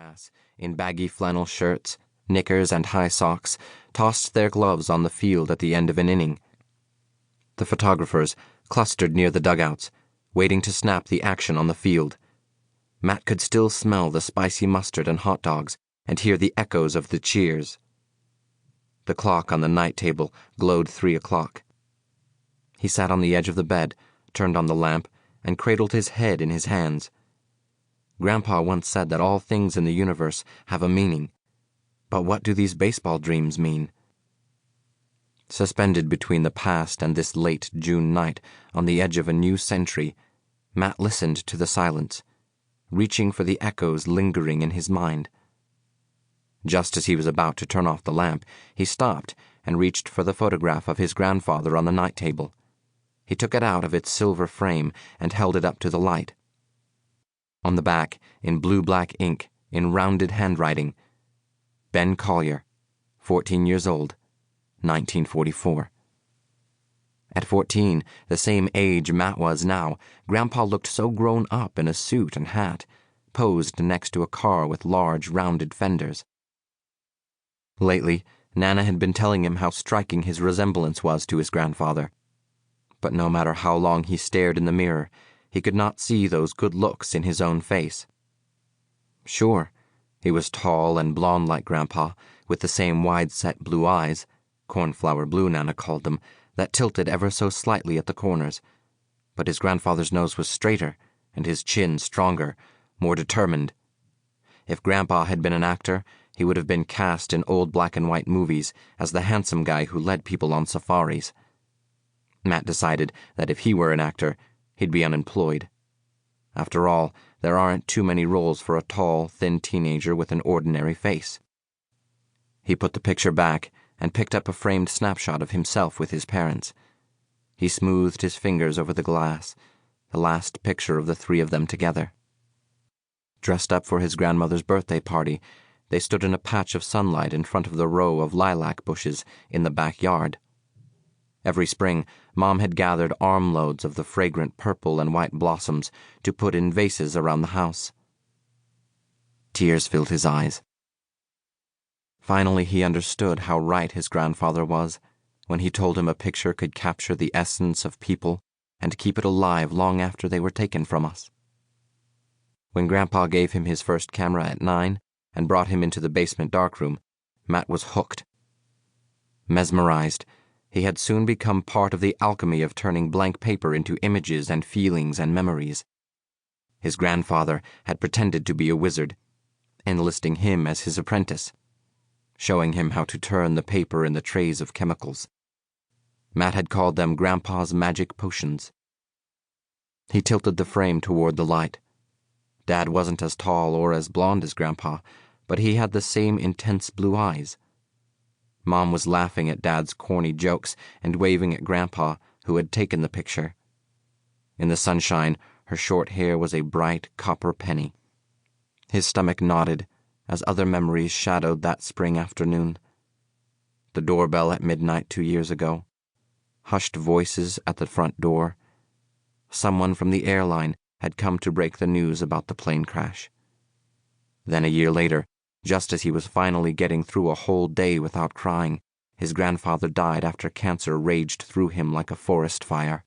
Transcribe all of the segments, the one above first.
grass, in baggy flannel shirts, knickers, and high socks, tossed their gloves on the field at the end of an inning. The photographers clustered near the dugouts, waiting to snap the action on the field. Matt could still smell the spicy mustard and hot dogs and hear the echoes of the cheers. The clock on the night table glowed 3 o'clock. He sat on the edge of the bed, turned on the lamp, and cradled his head in his hands. Grandpa once said that all things in the universe have a meaning. But what do these baseball dreams mean? Suspended between the past and this late June night, on the edge of a new century, Matt listened to the silence, reaching for the echoes lingering in his mind. Just as he was about to turn off the lamp, he stopped and reached for the photograph of his grandfather on the night table. He took it out of its silver frame and held it up to the light. On the back, in blue-black ink, in rounded handwriting, Ben Collier, 14 years old, 1944. At 14, the same age Matt was now, Grandpa looked so grown up in a suit and hat, posed next to a car with large, rounded fenders. Lately, Nana had been telling him how striking his resemblance was to his grandfather. But no matter how long he stared in the mirror, he could not see those good looks in his own face. Sure, he was tall and blond like Grandpa, with the same wide-set blue eyes, cornflower blue Nana called them, that tilted ever so slightly at the corners. But his grandfather's nose was straighter, and his chin stronger, more determined. If Grandpa had been an actor, he would have been cast in old black-and-white movies as the handsome guy who led people on safaris. Matt decided that if he were an actor, he'd be unemployed. After all, there aren't too many roles for a tall, thin teenager with an ordinary face. He put the picture back and picked up a framed snapshot of himself with his parents. He smoothed his fingers over the glass, the last picture of the three of them together. Dressed up for his grandmother's birthday party, they stood in a patch of sunlight in front of the row of lilac bushes in the backyard. Every spring, Mom had gathered armloads of the fragrant purple and white blossoms to put in vases around the house. Tears filled his eyes. Finally, he understood how right his grandfather was when he told him a picture could capture the essence of people and keep it alive long after they were taken from us. When Grandpa gave him his first camera at 9 and brought him into the basement darkroom, Matt was hooked. Mesmerized, he had soon become part of the alchemy of turning blank paper into images and feelings and memories. His grandfather had pretended to be a wizard, enlisting him as his apprentice, showing him how to turn the paper in the trays of chemicals. Matt had called them Grandpa's magic potions. He tilted the frame toward the light. Dad wasn't as tall or as blond as Grandpa, but he had the same intense blue eyes. Mom was laughing at Dad's corny jokes and waving at Grandpa, who had taken the picture. In the sunshine, her short hair was a bright copper penny. His stomach nodded as other memories shadowed that spring afternoon. The doorbell at midnight 2 years ago. Hushed voices at the front door. Someone from the airline had come to break the news about the plane crash. Then a year later, just as he was finally getting through a whole day without crying, his grandfather died after cancer raged through him like a forest fire.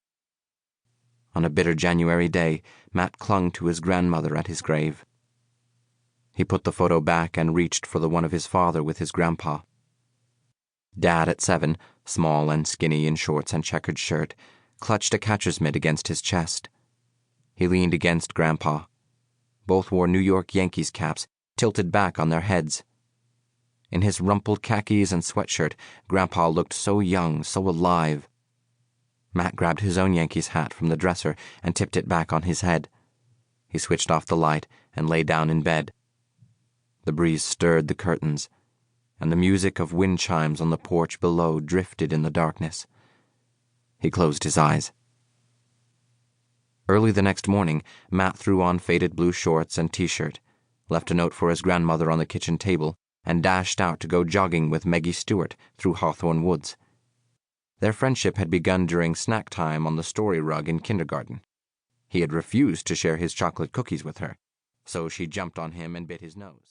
On a bitter January day, Matt clung to his grandmother at his grave. He put the photo back and reached for the one of his father with his grandpa. Dad at 7, small and skinny in shorts and checkered shirt, clutched a catcher's mitt against his chest. He leaned against Grandpa. Both wore New York Yankees caps, tilted back on their heads. In his rumpled khakis and sweatshirt, Grandpa looked so young, so alive. Matt grabbed his own Yankees hat from the dresser and tipped it back on his head. He switched off the light and lay down in bed. The breeze stirred the curtains, and the music of wind chimes on the porch below drifted in the darkness. He closed his eyes. Early the next morning, Matt threw on faded blue shorts and t-shirt, left a note for his grandmother on the kitchen table, and dashed out to go jogging with Meggie Stewart through Hawthorne Woods. Their friendship had begun during snack time on the story rug in kindergarten. He had refused to share his chocolate cookies with her, so she jumped on him and bit his nose.